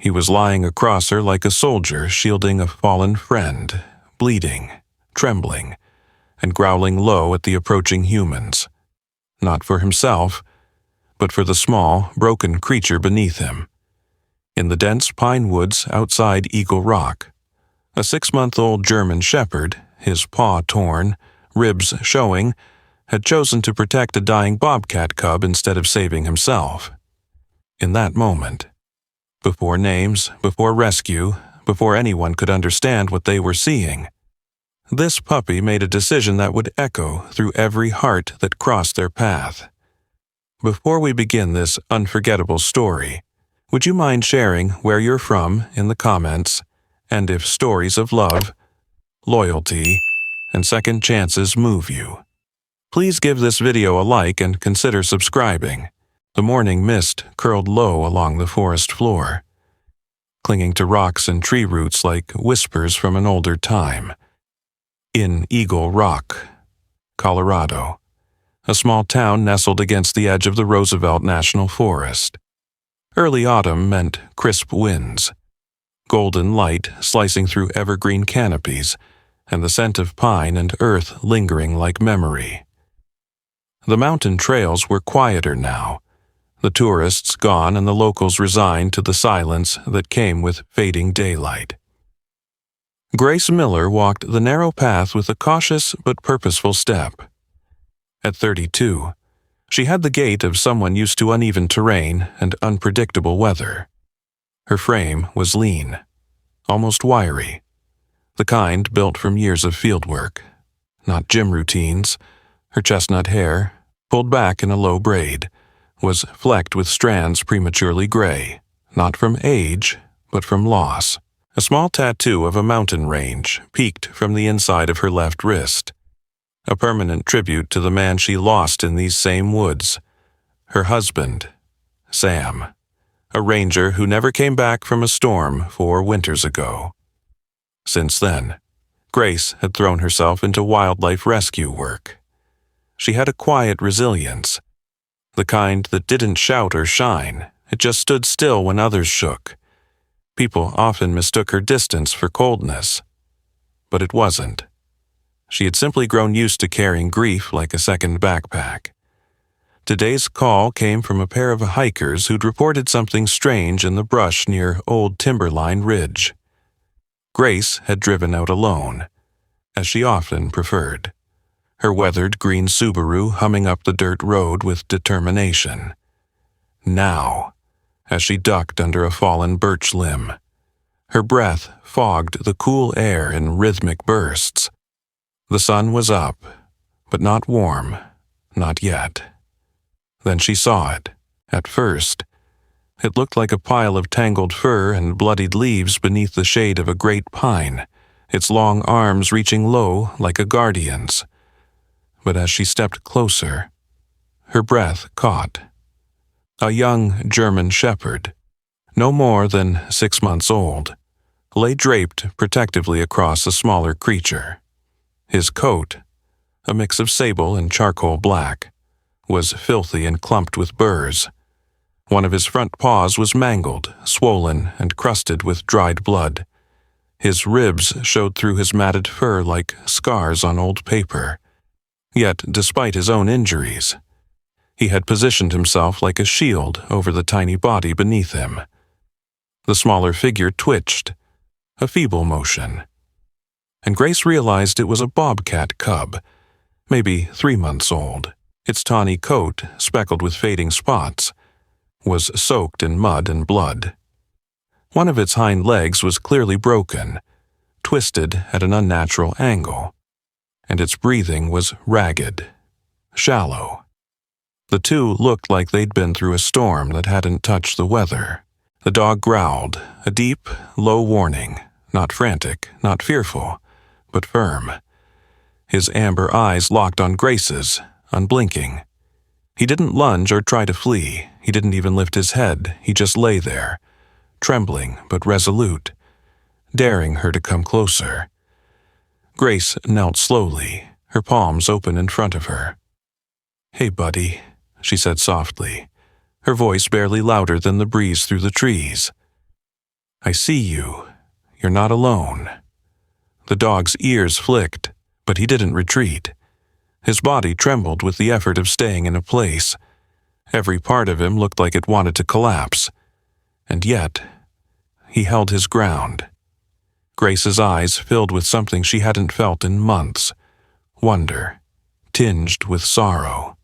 He was lying across her like a soldier shielding a fallen friend, bleeding, trembling, and growling low at the approaching humans. Not for himself, but for the small, broken creature beneath him. In the dense pine woods outside Eagle Rock, a 6-month-old German shepherd, his paw torn, ribs showing, had chosen to protect a dying bobcat cub instead of saving himself. In that moment, before names, before rescue, before anyone could understand what they were seeing, this puppy made a decision that would echo through every heart that crossed their path. Before we begin this unforgettable story, would you mind sharing where you're from in the comments, and if stories of love, loyalty, and second chances move you? Please give this video a like and consider subscribing. The morning mist curled low along the forest floor, clinging to rocks and tree roots like whispers from an older time. In Eagle Rock, Colorado, a small town nestled against the edge of the Roosevelt National Forest. Early autumn meant crisp winds, golden light slicing through evergreen canopies, and the scent of pine and earth lingering like memory. The mountain trails were quieter now, the tourists gone and the locals resigned to the silence that came with fading daylight. Grace Miller walked the narrow path with a cautious but purposeful step. At 32, she had the gait of someone used to uneven terrain and unpredictable weather. Her frame was lean, almost wiry, the kind built from years of fieldwork, not gym routines. Her chestnut hair, pulled back in a low braid, was flecked with strands prematurely gray, not from age, but from loss. A small tattoo of a mountain range peeked from the inside of her left wrist, a permanent tribute to the man she lost in these same woods, her husband, Sam, a ranger who never came back from a storm 4 winters ago. Since then, Grace had thrown herself into wildlife rescue work. She had a quiet resilience, the kind that didn't shout or shine, it just stood still when others shook. People often mistook her distance for coldness, but it wasn't. She had simply grown used to carrying grief like a second backpack. Today's call came from a pair of hikers who'd reported something strange in the brush near Old Timberline Ridge. Grace had driven out alone, as she often preferred, her weathered green Subaru humming up the dirt road with determination. Now, as she ducked under a fallen birch limb, her breath fogged the cool air in rhythmic bursts. The sun was up, but not warm, not yet. Then she saw it. At first, it looked like a pile of tangled fur and bloodied leaves beneath the shade of a great pine, its long arms reaching low like a guardian's. But as she stepped closer, her breath caught. A young German shepherd, no more than 6 months old, lay draped protectively across a smaller creature. His coat, a mix of sable and charcoal black, was filthy and clumped with burrs. One of his front paws was mangled, swollen, and crusted with dried blood. His ribs showed through his matted fur like scars on old paper. Yet, despite his own injuries, he had positioned himself like a shield over the tiny body beneath him. The smaller figure twitched, a feeble motion, and Grace realized it was a bobcat cub, maybe 3 months old. Its tawny coat, speckled with fading spots, was soaked in mud and blood. One of its hind legs was clearly broken, twisted at an unnatural angle, and its breathing was ragged, shallow. The two looked like they'd been through a storm that hadn't touched the weather. The dog growled, a deep, low warning, not frantic, not fearful, but firm. His amber eyes locked on Grace's, unblinking. He didn't lunge or try to flee. He didn't even lift his head. He just lay there, trembling but resolute, daring her to come closer. Grace knelt slowly, her palms open in front of her. "Hey, buddy," she said softly, her voice barely louder than the breeze through the trees. I see you. You're not alone." The dog's ears flicked, but he didn't retreat. His body trembled with the effort of staying in a place. Every part of him looked like it wanted to collapse. And yet, he held his ground. Grace's eyes filled with something she hadn't felt in months. Wonder, tinged with sorrow.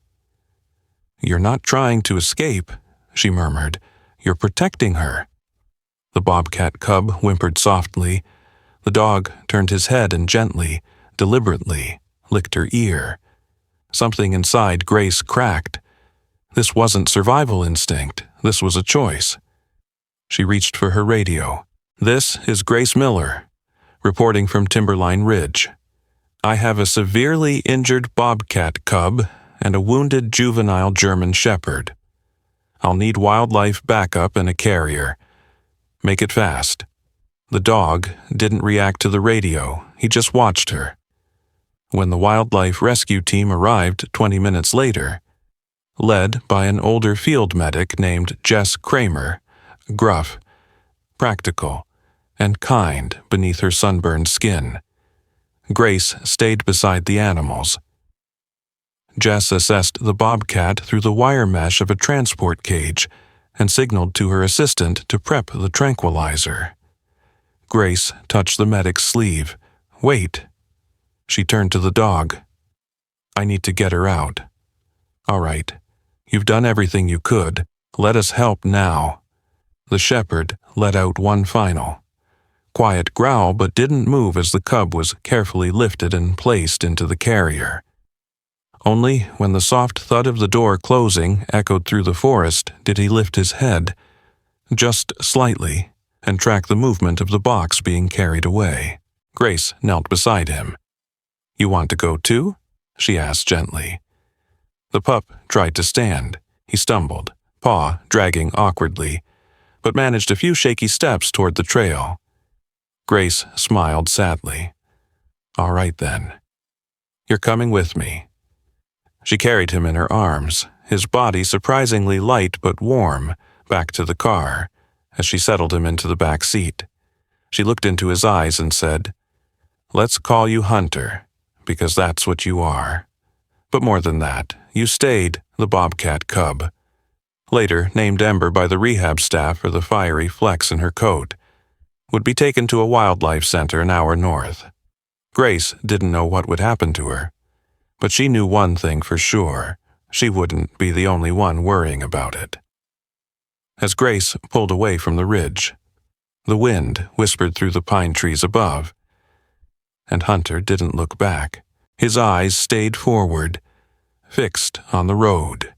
"You're not trying to escape," she murmured. "You're protecting her." The bobcat cub whimpered softly. The dog turned his head and gently, deliberately, licked her ear. Something inside Grace cracked. This wasn't survival instinct. This was a choice. She reached for her radio. "This is Grace Miller, reporting from Timberline Ridge. I have a severely injured bobcat cub and a wounded juvenile German shepherd. I'll need wildlife backup and a carrier. Make it fast." The dog didn't react to the radio. He just watched her. When the wildlife rescue team arrived 20 minutes later, led by an older field medic named Jess Kramer, gruff, practical, and kind beneath her sunburned skin, Grace stayed beside the animals. Jess assessed the bobcat through the wire mesh of a transport cage and signaled to her assistant to prep the tranquilizer. Grace touched the medic's sleeve. "Wait." She turned to the dog. "I need to get her out." "All right. You've done everything you could. Let us help now." The shepherd let out one final quiet growl, but didn't move as the cub was carefully lifted and placed into the carrier. Only when the soft thud of the door closing echoed through the forest did he lift his head, just slightly, and track the movement of the box being carried away. Grace knelt beside him. "You want to go too?" she asked gently. The pup tried to stand. He stumbled, paw dragging awkwardly, but managed a few shaky steps toward the trail. Grace smiled sadly. "All right then. You're coming with me." She carried him in her arms, his body surprisingly light but warm, back to the car, as she settled him into the back seat. She looked into his eyes and said, "Let's call you Hunter, because that's what you are. But more than that, you stayed the bobcat cub." Later named Ember by the rehab staff for the fiery flecks in her coat, would be taken to a wildlife center an hour north. Grace didn't know what would happen to her, but she knew one thing for sure: she wouldn't be the only one worrying about it. As Grace pulled away from the ridge, the wind whispered through the pine trees above, and Hunter didn't look back. His eyes stayed forward, fixed on the road,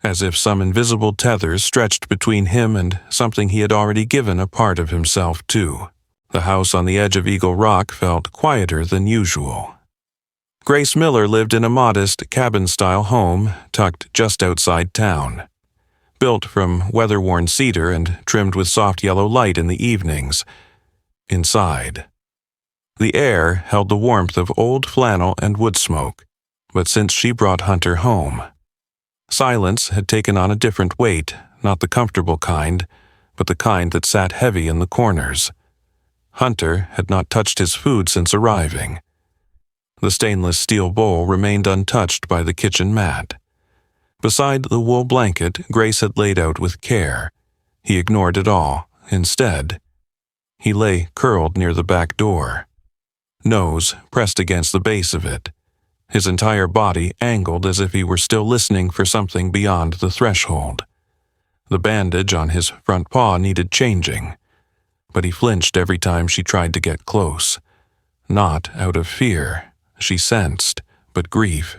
as if some invisible tethers stretched between him and something he had already given a part of himself to. The house on the edge of Eagle Rock felt quieter than usual. Grace Miller lived in a modest cabin-style home tucked just outside town. Built from weather-worn cedar and trimmed with soft yellow light in the evenings. Inside, the air held the warmth of old flannel and wood smoke, but since she brought Hunter home, silence had taken on a different weight, not the comfortable kind, but the kind that sat heavy in the corners. Hunter had not touched his food since arriving. The stainless steel bowl remained untouched by the kitchen mat. Beside the wool blanket Grace had laid out with care, he ignored it all. Instead, he lay curled near the back door, nose pressed against the base of it, his entire body angled as if he were still listening for something beyond the threshold. The bandage on his front paw needed changing, but he flinched every time she tried to get close. Not out of fear, she sensed, but grief.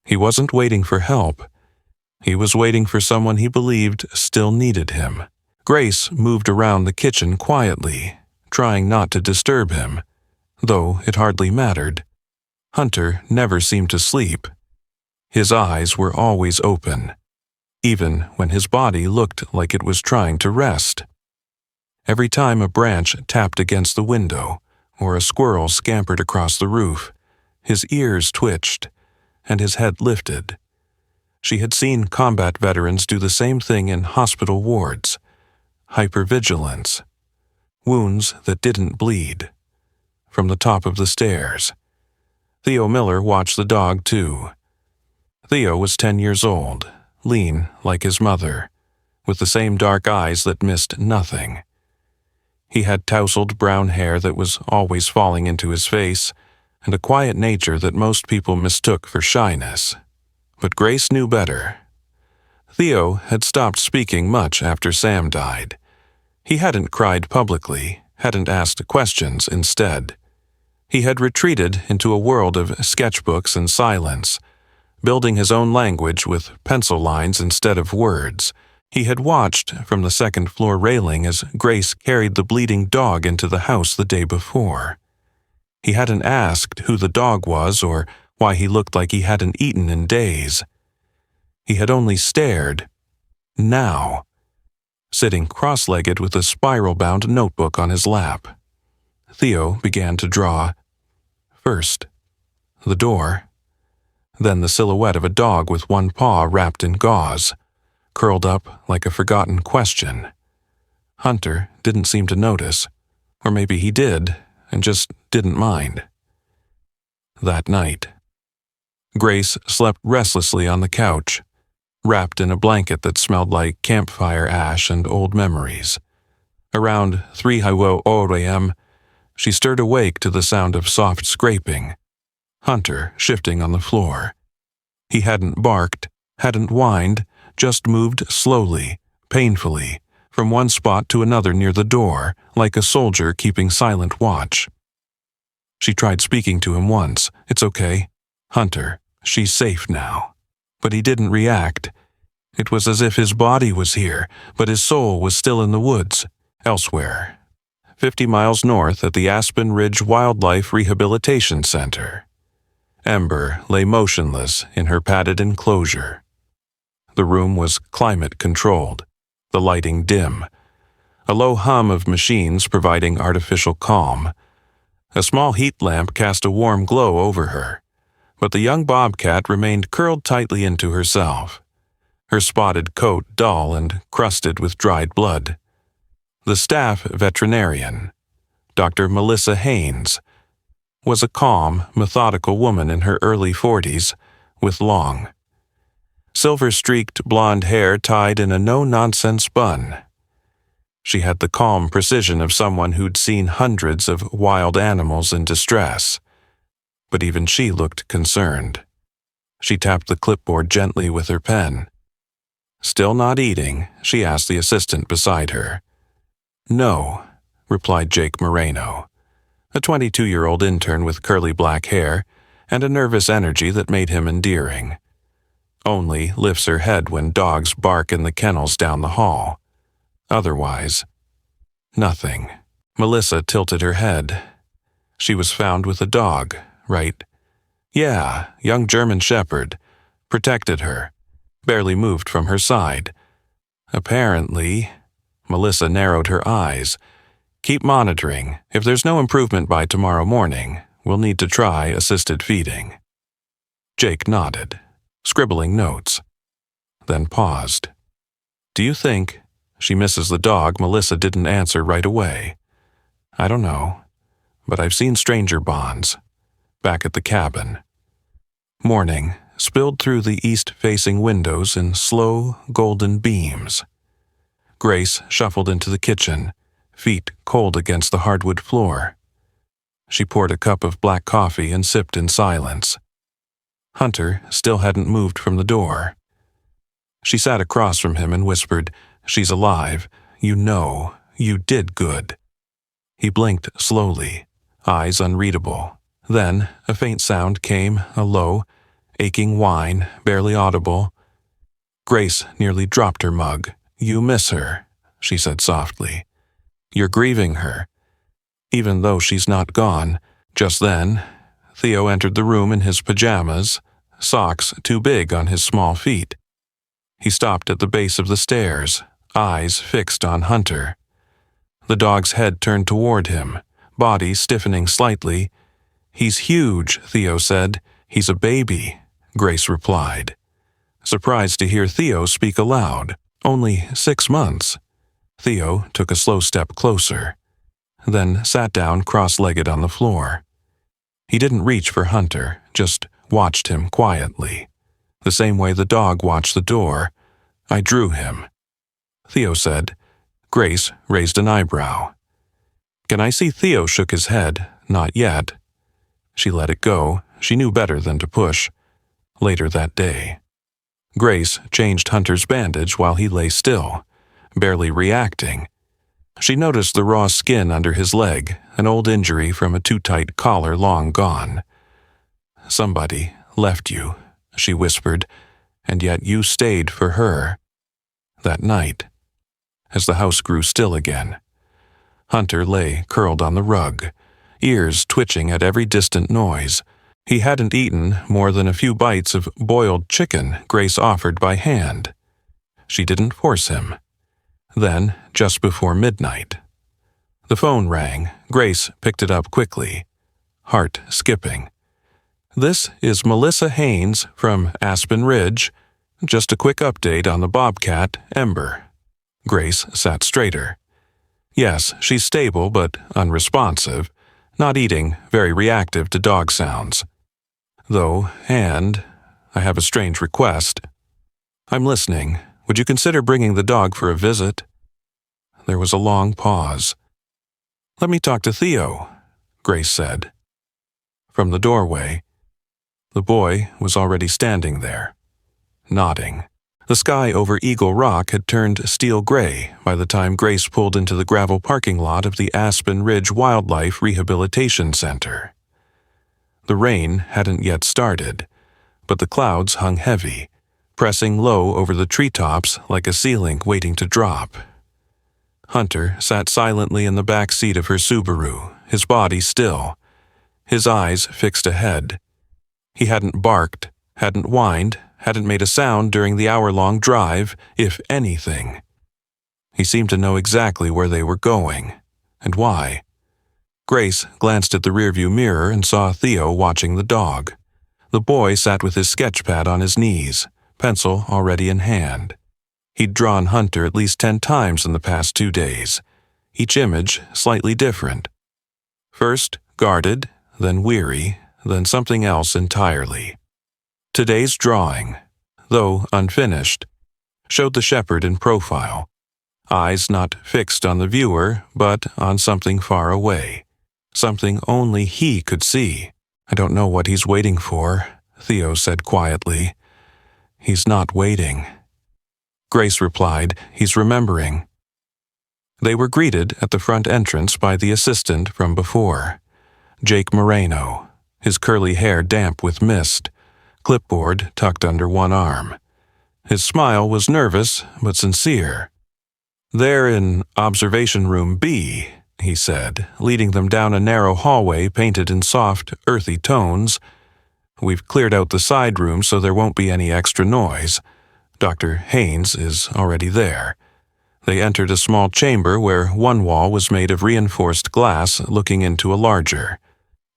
He wasn't waiting for help. He was waiting for someone he believed still needed him. Grace moved around the kitchen quietly, trying not to disturb him, though it hardly mattered. Hunter never seemed to sleep. His eyes were always open, even when his body looked like it was trying to rest. Every time a branch tapped against the window or a squirrel scampered across the roof, his ears twitched and his head lifted. She had seen combat veterans do the same thing in hospital wards. Hypervigilance. wounds that didn't bleed. From the top of the stairs. Theo Miller watched the dog too. Theo was 10 years old, lean like his mother, with the same dark eyes that missed nothing. He had tousled brown hair that was always falling into his face, and a quiet nature that most people mistook for shyness. But Grace knew better. Theo had stopped speaking much after Sam died. He hadn't cried publicly, hadn't asked questions instead. He had retreated into a world of sketchbooks and silence, building his own language with pencil lines instead of words. He had watched from the second-floor railing as Grace carried the bleeding dog into the house the day before. He hadn't asked who the dog was or why he looked like he hadn't eaten in days. He had only stared. Now, sitting cross-legged with a spiral-bound notebook on his lap, Theo began to draw. First, the door, then the silhouette of a dog with one paw wrapped in gauze, curled up like a forgotten question. Hunter didn't seem to notice, or maybe he did and just didn't mind. That night, Grace slept restlessly on the couch, wrapped in a blanket that smelled like campfire ash and old memories. Around 3 a.m., she stirred awake to the sound of soft scraping. Hunter shifting on the floor. He hadn't barked, hadn't whined, just moved slowly, painfully, from one spot to another near the door, like a soldier keeping silent watch. She tried speaking to him once. "It's okay. Hunter, she's safe now." But he didn't react. It was as if his body was here, but his soul was still in the woods, elsewhere. 50 miles north at the Aspen Ridge Wildlife Rehabilitation Center. Ember lay motionless in her padded enclosure. The room was climate-controlled, the lighting dim, a low hum of machines providing artificial calm. A small heat lamp cast a warm glow over her, but the young bobcat remained curled tightly into herself, her spotted coat dull and crusted with dried blood. The staff veterinarian, Dr. Melissa Haynes, was a calm, methodical woman in her early 40s, with long, silver-streaked blonde hair tied in a no-nonsense bun. She had the calm precision of someone who'd seen hundreds of wild animals in distress. But even she looked concerned. She tapped the clipboard gently with her pen. Still not eating, she asked the assistant beside her. "No," replied Jake Moreno, a 22-year-old intern with curly black hair and a nervous energy that made him endearing. Only lifts her head when dogs bark in the kennels down the hall. Otherwise, nothing. Melissa tilted her head. She was found with a dog, right? Yeah, young German Shepherd. Protected her. Barely moved from her side. Apparently, Melissa narrowed her eyes. "Keep monitoring. If there's no improvement by tomorrow morning, we'll need to try assisted feeding." Jake nodded, scribbling notes, then paused. "Do you think she misses the dog?" Melissa didn't answer right away. "I don't know, but I've seen stranger bonds. Back at the cabin." Morning spilled through the east-facing windows in slow, golden beams. Grace shuffled into the kitchen, feet cold against the hardwood floor. She poured a cup of black coffee and sipped in silence. Hunter still hadn't moved from the door. She sat across from him and whispered, "She's alive. You know, you did good." He blinked slowly, eyes unreadable. Then a faint sound came, a low, aching whine, barely audible. Grace nearly dropped her mug. "You miss her," she said softly. "You're grieving her. Even though she's not gone." Just then, Theo entered the room in his pajamas, socks too big on his small feet. He stopped at the base of the stairs, eyes fixed on Hunter. The dog's head turned toward him, body stiffening slightly. "He's huge," Theo said. "He's a baby," Grace replied, surprised to hear Theo speak aloud. "Only 6 months." Theo took a slow step closer. then sat down cross-legged on the floor. He didn't reach for Hunter, just watched him quietly. The same way the dog watched the door. I drew him. Theo said. Grace raised an eyebrow. Can I see? Theo shook his head. Not yet. She let it go. She knew better than to push. Later that day. Grace changed Hunter's bandage while he lay still, barely reacting. She noticed the raw skin under his leg, an old injury from a too-tight collar long gone. Somebody left you, she whispered, and yet you stayed for her. That night, as the house grew still again, Hunter lay curled on the rug, ears twitching at every distant noise. He hadn't eaten more than a few bites of boiled chicken Grace offered by hand. She didn't force him. Then, just before midnight, the phone rang. Grace picked it up quickly, heart skipping. This is Melissa Haynes from Aspen Ridge. Just a quick update on the Bobcat, Ember. Grace sat straighter. Yes, she's stable but unresponsive, not eating, very reactive to dog sounds. Though, and I have a strange request. I'm listening. Would you consider bringing the dog for a visit? There was a long pause. Let me talk to Theo, Grace said. From the doorway, the boy was already standing there, nodding. The sky over Eagle Rock had turned steel gray by the time Grace pulled into the gravel parking lot of the Aspen Ridge Wildlife Rehabilitation Center. The rain hadn't yet started, but the clouds hung heavy, pressing low over the treetops like a ceiling waiting to drop. Hunter sat silently in the back seat of her Subaru, his body still, his eyes fixed ahead. He hadn't barked, hadn't whined, hadn't made a sound during the hour-long drive, if anything. He seemed to know exactly where they were going, and why. Grace glanced at the rearview mirror and saw Theo watching the dog. The boy sat with his sketchpad on his knees, pencil already in hand. He'd drawn Hunter at least 10 times in the past 2 days, each image slightly different. First guarded, then weary, then something else entirely. Today's drawing, though unfinished, showed the shepherd in profile, eyes not fixed on the viewer, but on something far away. Something only he could see. I don't know what he's waiting for, Theo said quietly. He's not waiting. Grace replied, he's remembering. They were greeted at the front entrance by the assistant from before, Jake Moreno, his curly hair damp with mist, clipboard tucked under one arm. His smile was nervous but sincere. They're in Observation Room B, he said, leading them down a narrow hallway painted in soft, earthy tones. We've cleared out the side room so there won't be any extra noise. Dr. Haynes is already there. They entered a small chamber where one wall was made of reinforced glass looking into a larger,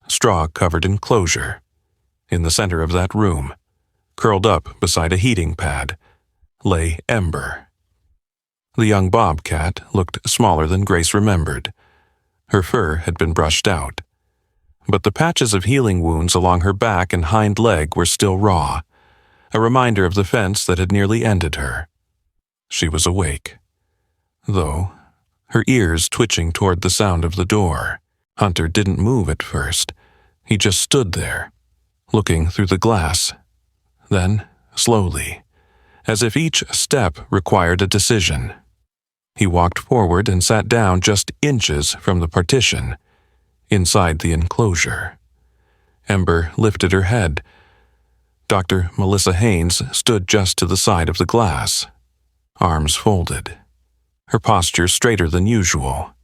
straw-covered enclosure. In the center of that room, curled up beside a heating pad, lay Ember. The young bobcat looked smaller than Grace remembered. Her fur had been brushed out, but the patches of healing wounds along her back and hind leg were still raw, a reminder of the fence that had nearly ended her. She was awake, though, her ears twitching toward the sound of the door. Hunter didn't move at first. He just stood there, looking through the glass. Then, slowly, as if each step required a decision, he walked forward and sat down just inches from the partition, inside the enclosure. Ember lifted her head. Dr. Melissa Haynes stood just to the side of the glass, arms folded, her posture straighter than usual.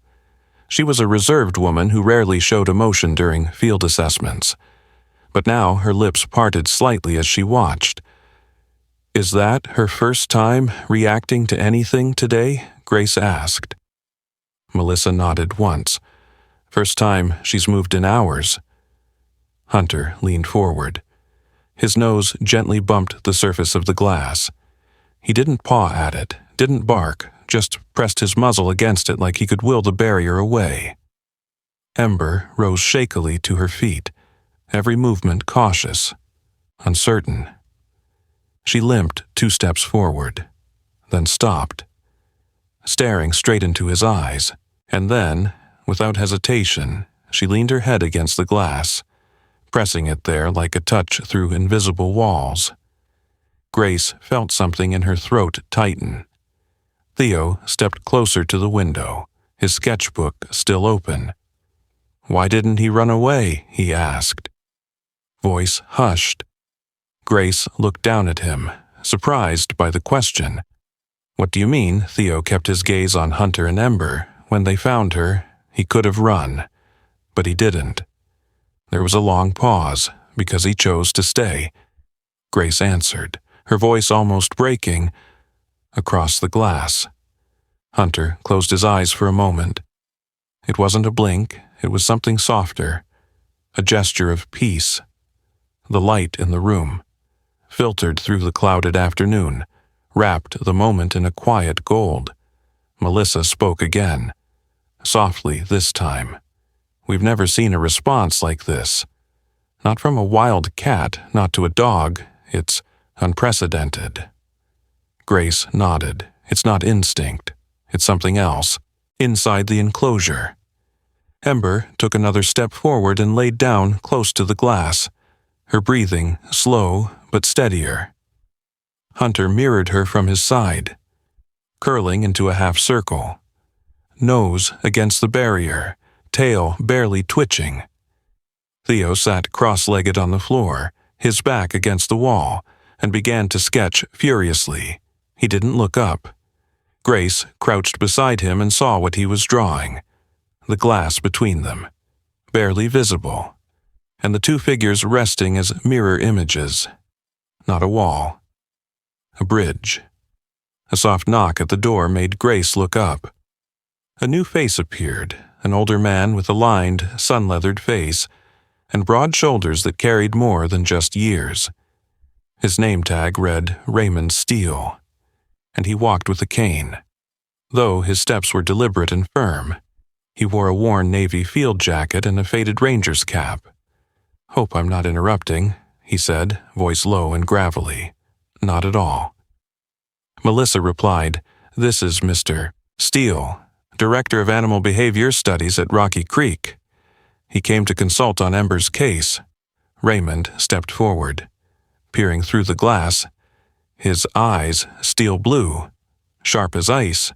She was a reserved woman who rarely showed emotion during field assessments, but now her lips parted slightly as she watched. Is that her first time reacting to anything today? Grace asked. Melissa nodded once. First time she's moved in hours. Hunter leaned forward. His nose gently bumped the surface of the glass. He didn't paw at it, didn't bark, just pressed his muzzle against it like he could will the barrier away. Ember rose shakily to her feet, every movement cautious, uncertain. She limped 2 steps forward, then stopped, staring straight into his eyes, and then, without hesitation, she leaned her head against the glass, pressing it there like a touch through invisible walls. Grace felt something in her throat tighten. Theo stepped closer to the window, his sketchbook still open. "Why didn't he run away?" he asked. Voice hushed. Grace looked down at him, surprised by the question. "What do you mean?" Theo kept his gaze on Hunter and Ember. When they found her, he could have run, but he didn't. There was a long pause, because he chose to stay. Grace answered, her voice almost breaking, across the glass. Hunter closed his eyes for a moment. It wasn't a blink, it was something softer, a gesture of peace. The light in the room, filtered through the clouded afternoon, wrapped the moment in a quiet gold. Melissa spoke again, softly this time. "We've never seen a response like this. Not from a wild cat, not to a dog. It's unprecedented." Grace nodded. "It's not instinct. It's something else. Inside the enclosure." Ember took another step forward and laid down close to the glass, her breathing slow but steadier. Hunter mirrored her from his side, curling into a half circle. Nose against the barrier, tail barely twitching. Theo sat cross-legged on the floor, his back against the wall, and began to sketch furiously. He didn't look up. Grace crouched beside him and saw what he was drawing. The glass between them, barely visible, and the 2 figures resting as mirror images. Not a wall. A bridge. A soft knock at the door made Grace look up. A new face appeared, an older man with a lined, sun-leathered face, and broad shoulders that carried more than just years. His name tag read Raymond Steele, and he walked with a cane. Though his steps were deliberate and firm, he wore a worn navy field jacket and a faded ranger's cap. "Hope I'm not interrupting," he said, voice low and gravelly. "Not at all." Melissa replied, "This is Mr. Steele, Director of Animal Behavior Studies at Rocky Creek. He came to consult on Ember's case." Raymond stepped forward, peering through the glass, his eyes steel blue, sharp as ice,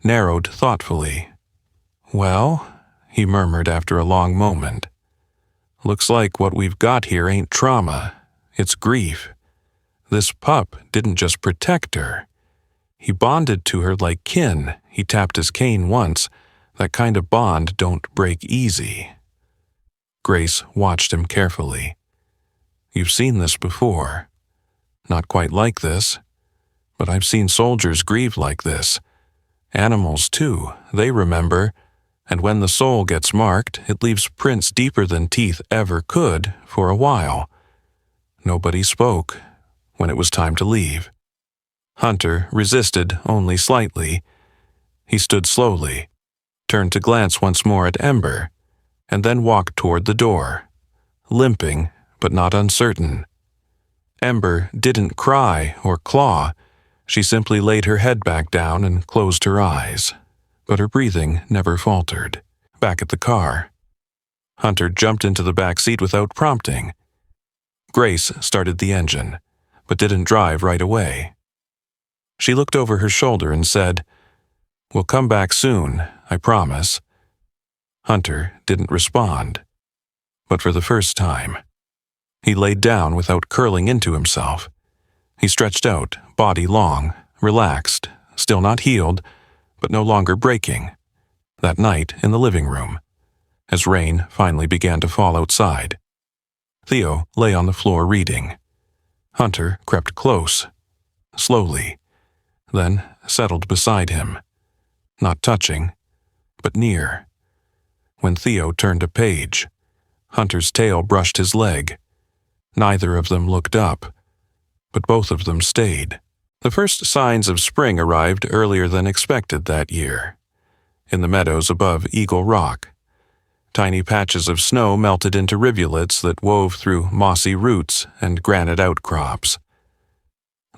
narrowed thoughtfully. "Well," he murmured after a long moment, "looks like what we've got here ain't trauma, it's grief. This pup didn't just protect her. He bonded to her like kin. He tapped his cane once. That kind of bond don't break easy." Grace watched him carefully. "You've seen this before. Not quite like this, but I've seen soldiers grieve like this. Animals, too, they remember, and when the soul gets marked, it leaves prints deeper than teeth ever could for a while." Nobody spoke when it was time to leave. Hunter resisted only slightly. He stood slowly, turned to glance once more at Ember, and then walked toward the door, limping but not uncertain. Ember didn't cry or claw. She simply laid her head back down and closed her eyes, but her breathing never faltered. Back at the car, Hunter jumped into the back seat without prompting. Grace started the engine, but didn't drive right away. She looked over her shoulder and said, "We'll come back soon, I promise." Hunter didn't respond, but for the first time, he laid down without curling into himself. He stretched out, body long, relaxed, still not healed, but no longer breaking. That night in the living room, as rain finally began to fall outside, Theo lay on the floor reading. Hunter crept close, slowly, then settled beside him, not touching, but near. When Theo turned a page, Hunter's tail brushed his leg. Neither of them looked up, but both of them stayed. The first signs of spring arrived earlier than expected that year, in the meadows above Eagle Rock. Tiny patches of snow melted into rivulets that wove through mossy roots and granite outcrops.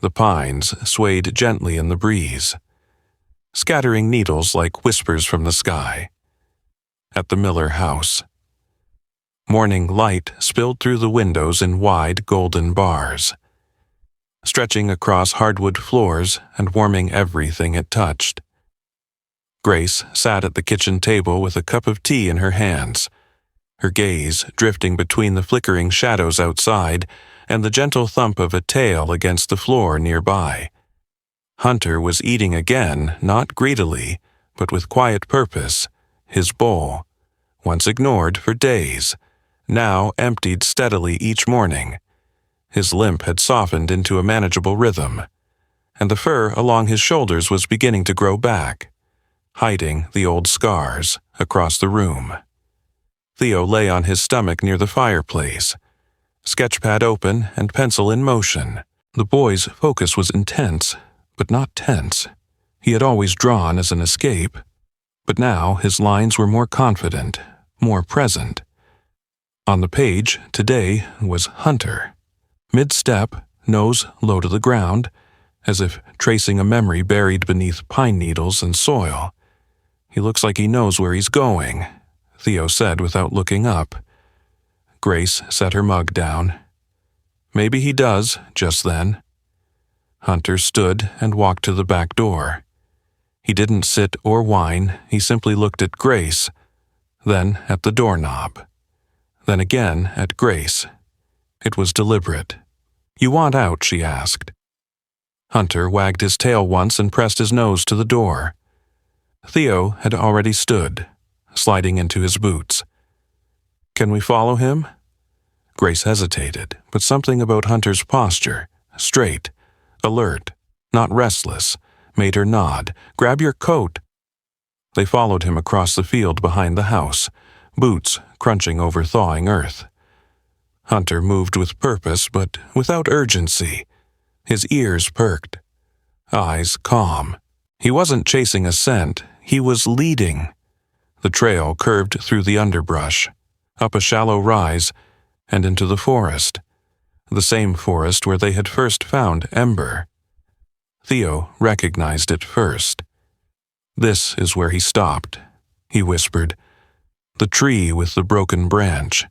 The pines swayed gently in the breeze, scattering needles like whispers from the sky. At the Miller house, morning light spilled through the windows in wide golden bars, stretching across hardwood floors and warming everything it touched. Grace sat at the kitchen table with a cup of tea in her hands, her gaze drifting between the flickering shadows outside and the gentle thump of a tail against the floor nearby. Hunter was eating again, not greedily, but with quiet purpose, his bowl, once ignored for days, now emptied steadily each morning. His limp had softened into a manageable rhythm, and the fur along his shoulders was beginning to grow back, hiding the old scars across the room. Theo lay on his stomach near the fireplace, sketchpad open and pencil in motion. The boy's focus was intense, but not tense. He had always drawn as an escape, but now his lines were more confident, more present. On the page today was Hunter. Mid-step, nose low to the ground, as if tracing a memory buried beneath pine needles and soil. "He looks like he knows where he's going," Theo said without looking up. Grace set her mug down. "Maybe he does," just then. Hunter stood and walked to the back door. He didn't sit or whine, he simply looked at Grace, then at the doorknob, then again at Grace. It was deliberate. "You want out?" she asked. Hunter wagged his tail once and pressed his nose to the door. Theo had already stood, sliding into his boots. "Can we follow him?" Grace hesitated, but something about Hunter's posture, straight, alert, not restless, made her nod. "Grab your coat." They followed him across the field behind the house, boots crunching over thawing earth. Hunter moved with purpose, but without urgency. His ears perked, eyes calm. He wasn't chasing a scent, he was leading. The trail curved through the underbrush, up a shallow rise, and into the forest. The same forest where they had first found Ember. Theo recognized it first. "This is where he stopped," he whispered. "The tree with the broken branch."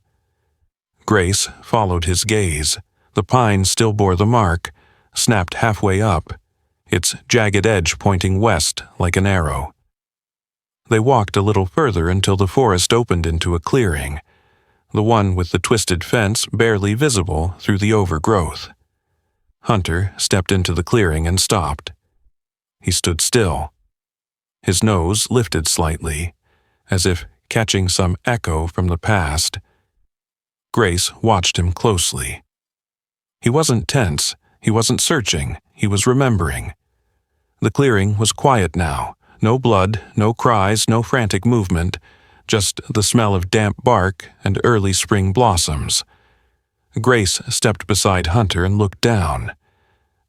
Grace followed his gaze. The pine still bore the mark, snapped halfway up, its jagged edge pointing west like an arrow. They walked a little further until the forest opened into a clearing, the one with the twisted fence barely visible through the overgrowth. Hunter stepped into the clearing and stopped. He stood still. His nose lifted slightly, as if catching some echo from the past. Grace watched him closely. He wasn't tense, he wasn't searching, he was remembering. The clearing was quiet now, no blood, no cries, no frantic movement, just the smell of damp bark and early spring blossoms. Grace stepped beside Hunter and looked down.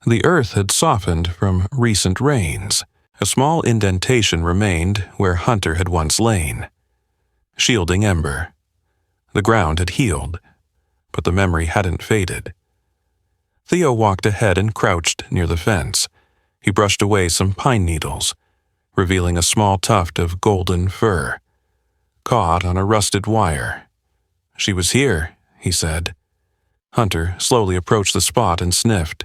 The earth had softened from recent rains. A small indentation remained where Hunter had once lain, shielding Ember. The ground had healed, but the memory hadn't faded. Theo walked ahead and crouched near the fence. He brushed away some pine needles, revealing a small tuft of golden fur, caught on a rusted wire. "She was here," he said. Hunter slowly approached the spot and sniffed.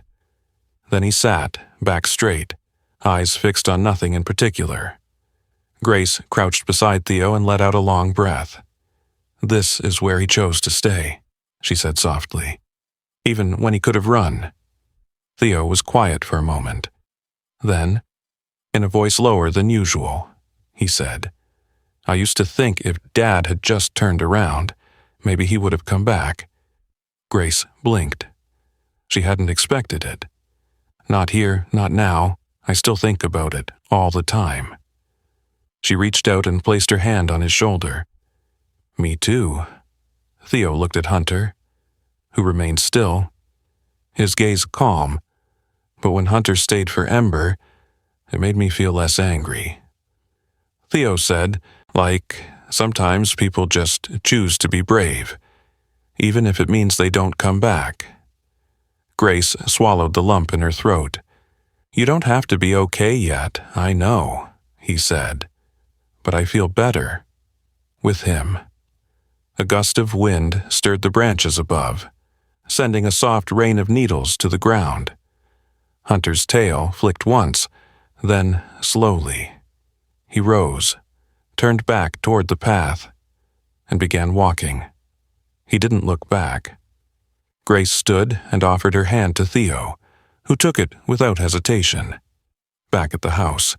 Then he sat, back straight, eyes fixed on nothing in particular. Grace crouched beside Theo and let out a long breath. "This is where he chose to stay," she said softly, "even when he could have run." Theo was quiet for a moment. Then, in a voice lower than usual, he said, "I used to think if Dad had just turned around, maybe he would have come back." Grace blinked. She hadn't expected it. "Not here, not now. I still think about it, all the time." She reached out and placed her hand on his shoulder. "Me too." Theo looked at Hunter, who remained still, his gaze calm, but when Hunter stayed for Ember, it made me feel less angry. Theo said, like sometimes people just choose to be brave, even if it means they don't come back. Grace swallowed the lump in her throat. "You don't have to be okay yet, I know," he said. "But I feel better. With him." A gust of wind stirred the branches above, sending a soft rain of needles to the ground. Hunter's tail flicked once, then slowly. He rose, turned back toward the path, and began walking. He didn't look back. Grace stood and offered her hand to Theo, who took it without hesitation. Back at the house,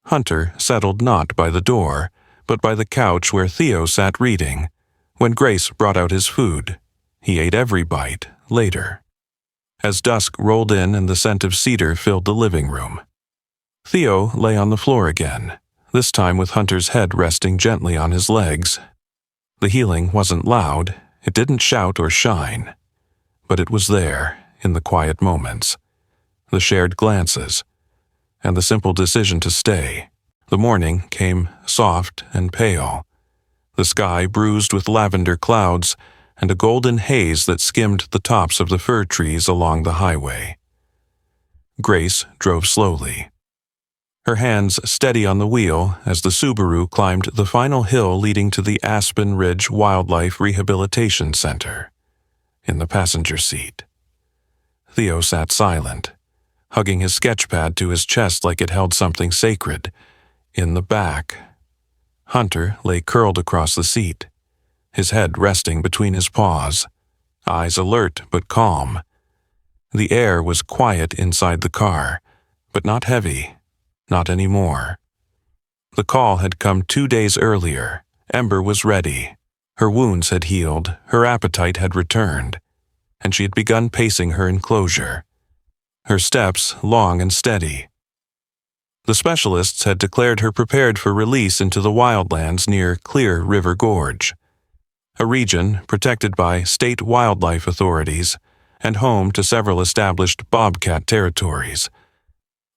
Hunter settled not by the door, but by the couch where Theo sat reading. When Grace brought out his food, he ate every bite later. As dusk rolled in and the scent of cedar filled the living room, Theo lay on the floor again, this time with Hunter's head resting gently on his legs. The healing wasn't loud, it didn't shout or shine, but it was there in the quiet moments, the shared glances, and the simple decision to stay. The morning came soft and pale, the sky bruised with lavender clouds and a golden haze that skimmed the tops of the fir trees along the highway. Grace drove slowly, her hands steady on the wheel as the Subaru climbed the final hill leading to the Aspen Ridge Wildlife Rehabilitation Center. In the passenger seat, Theo sat silent, hugging his sketchpad to his chest like it held something sacred. In the back, Hunter lay curled across the seat, his head resting between his paws, eyes alert but calm. The air was quiet inside the car, but not heavy, not anymore. The call had come 2 days earlier. Ember was ready. Her wounds had healed, her appetite had returned, and she had begun pacing her enclosure, her steps long and steady. The specialists had declared her prepared for release into the wildlands near Clear River Gorge, a region protected by state wildlife authorities and home to several established bobcat territories.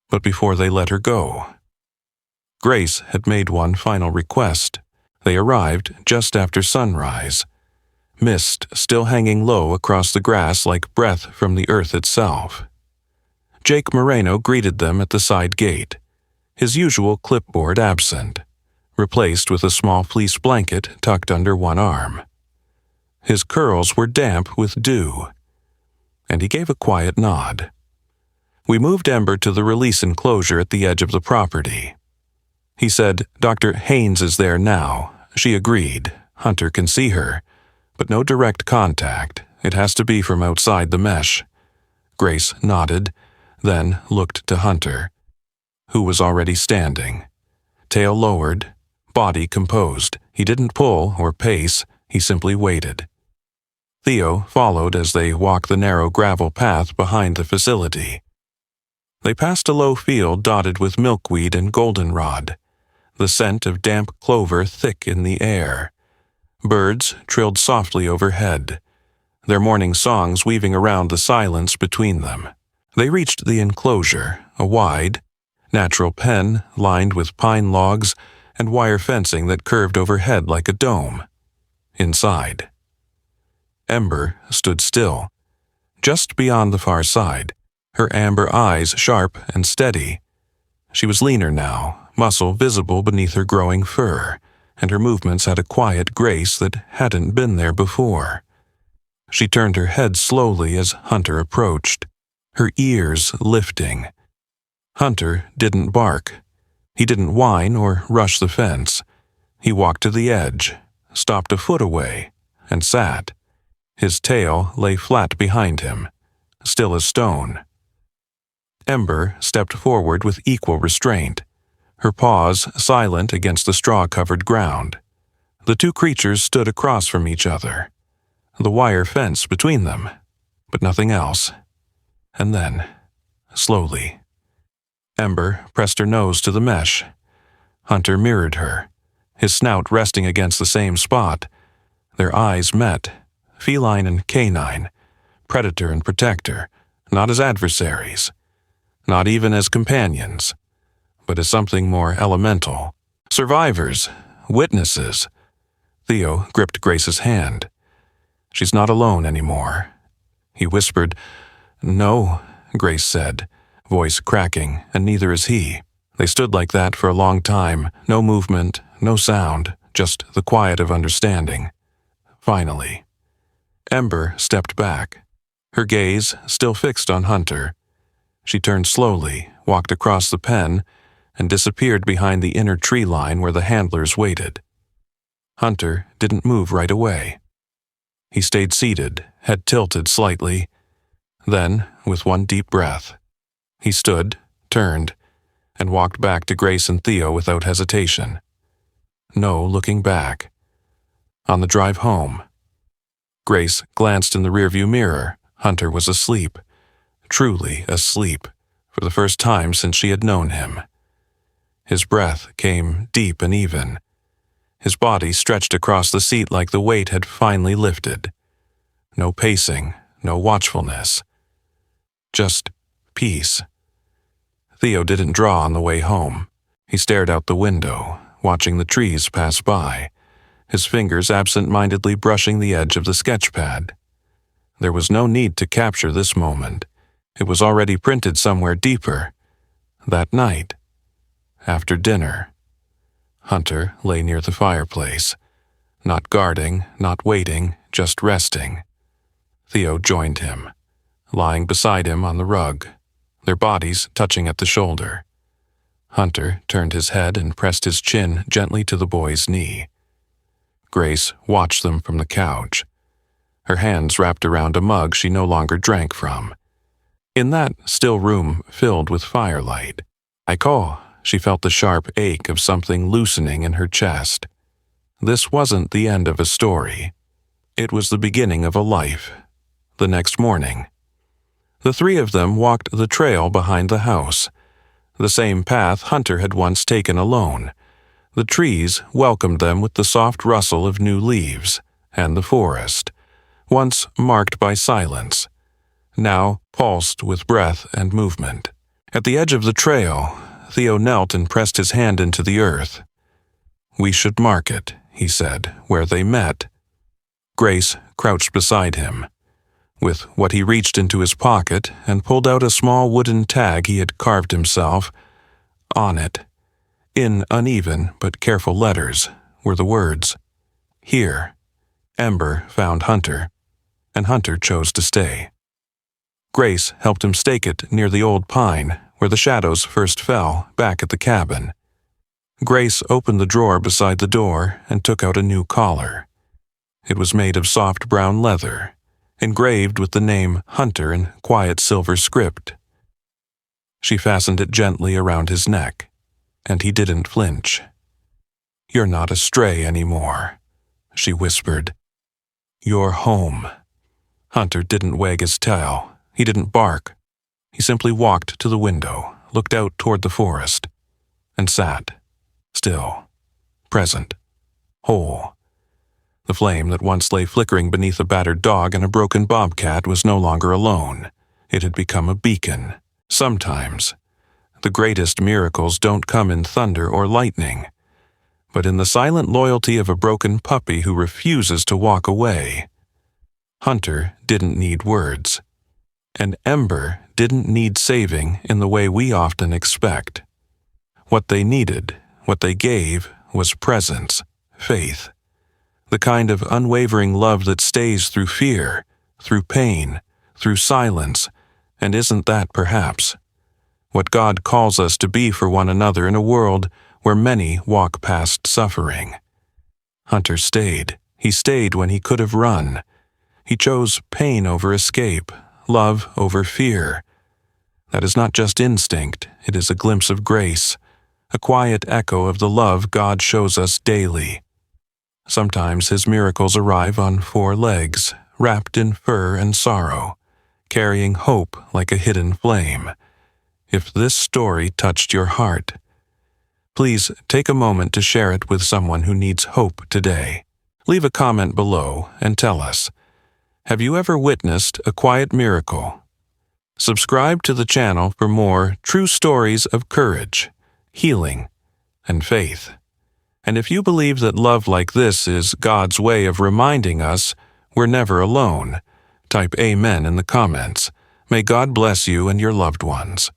But before they let her go, Grace had made one final request. They arrived just after sunrise, mist still hanging low across the grass like breath from the earth itself. Jake Moreno greeted them at the side gate, his usual clipboard absent, replaced with a small fleece blanket tucked under one arm. His curls were damp with dew, and he gave a quiet nod. We moved Ember to the release enclosure at the edge of the property. He said, "Dr. Haynes is there now." She agreed. Hunter can see her, but no direct contact. It has to be from outside the mesh. Grace nodded, then looked to Hunter, who was already standing, tail lowered, body composed. He didn't pull or pace, he simply waited. Theo followed as they walked the narrow gravel path behind the facility. They passed a low field dotted with milkweed and goldenrod, the scent of damp clover thick in the air. Birds trilled softly overhead, their morning songs weaving around the silence between them. They reached the enclosure, a wide, natural pen lined with pine logs and wire fencing that curved overhead like a dome. Inside, Ember stood still, just beyond the far side, her amber eyes sharp and steady. She was leaner now, muscle visible beneath her growing fur, and her movements had a quiet grace that hadn't been there before. She turned her head slowly as Hunter approached, her ears lifting. Hunter didn't bark. He didn't whine or rush the fence. He walked to the edge, stopped a foot away, and sat. His tail lay flat behind him, still as stone. Ember stepped forward with equal restraint, her paws silent against the straw-covered ground. The two creatures stood across from each other, the wire fence between them, but nothing else. And then, slowly, Ember pressed her nose to the mesh. Hunter mirrored her, his snout resting against the same spot. Their eyes met, feline and canine, predator and protector, not as adversaries, not even as companions, but as something more elemental. Survivors, Witnesses. Theo gripped Grace's hand. She's not alone anymore. He whispered. No, Grace said, voice cracking, and neither is he. They stood like that for a long time, no movement, no sound, just the quiet of understanding. Finally, Ember stepped back, her gaze still fixed on Hunter. She turned slowly, walked across the pen, and disappeared behind the inner tree line where the handlers waited. Hunter didn't move right away. He stayed seated, head tilted slightly. Then, with one deep breath, he stood, turned, and walked back to Grace and Theo without hesitation. No looking back. On the drive home, Grace glanced in the rearview mirror. Hunter was asleep, truly asleep, for the first time since she had known him. His breath came deep and even. His body stretched across the seat like the weight had finally lifted. No pacing, no watchfulness. Just peace. Theo didn't draw on the way home. He stared out the window, watching the trees pass by, his fingers absent-mindedly brushing the edge of the sketch pad. There was no need to capture this moment. It was already printed somewhere deeper. That night, after dinner, Hunter lay near the fireplace, not guarding, not waiting, just resting. Theo joined him, lying beside him on the rug, their bodies touching at the shoulder. Hunter turned his head and pressed his chin gently to the boy's knee. Grace watched them from the couch, her hands wrapped around a mug she no longer drank from. In that still room filled with firelight, she felt the sharp ache of something loosening in her chest. This wasn't the end of a story. It was the beginning of a life. The next morning, the three of them walked the trail behind the house, the same path Hunter had once taken alone. The trees welcomed them with the soft rustle of new leaves, and the forest, once marked by silence, now pulsed with breath and movement. At the edge of the trail, Theo knelt and pressed his hand into the earth. "We should mark it," he said, "where they met." Grace crouched beside him, with what he reached into his pocket and pulled out a small wooden tag he had carved himself. On it, in uneven but careful letters, were the words, "Here, Ember found Hunter, and Hunter chose to stay." Grace helped him stake it near the old pine where the shadows first fell, back at the cabin. Grace opened the drawer beside the door and took out a new collar. It was made of soft brown leather, engraved with the name Hunter in quiet silver script. She fastened it gently around his neck, and he didn't flinch. "You're not a stray anymore," she whispered. "You're home." Hunter didn't wag his tail. He didn't bark. He simply walked to the window, looked out toward the forest, and sat, still, present, whole. The flame that once lay flickering beneath a battered dog and a broken bobcat was no longer alone. It had become a beacon. Sometimes, the greatest miracles don't come in thunder or lightning, but in the silent loyalty of a broken puppy who refuses to walk away. Hunter didn't need words, and Ember didn't need saving in the way we often expect. What they needed, what they gave, was presence, faith, the kind of unwavering love that stays through fear, through pain, through silence, and isn't that, perhaps, what God calls us to be for one another in a world where many walk past suffering? Hunter stayed. He stayed when he could have run. He chose pain over escape, love over fear. That is not just instinct, it is a glimpse of grace, a quiet echo of the love God shows us daily. Sometimes his miracles arrive on 4 legs, wrapped in fur and sorrow, carrying hope like a hidden flame. If this story touched your heart, please take a moment to share it with someone who needs hope today. Leave a comment below and tell us, have you ever witnessed a quiet miracle? Subscribe to the channel for more true stories of courage, healing, and faith. And if you believe that love like this is God's way of reminding us we're never alone, type Amen in the comments. May God bless you and your loved ones.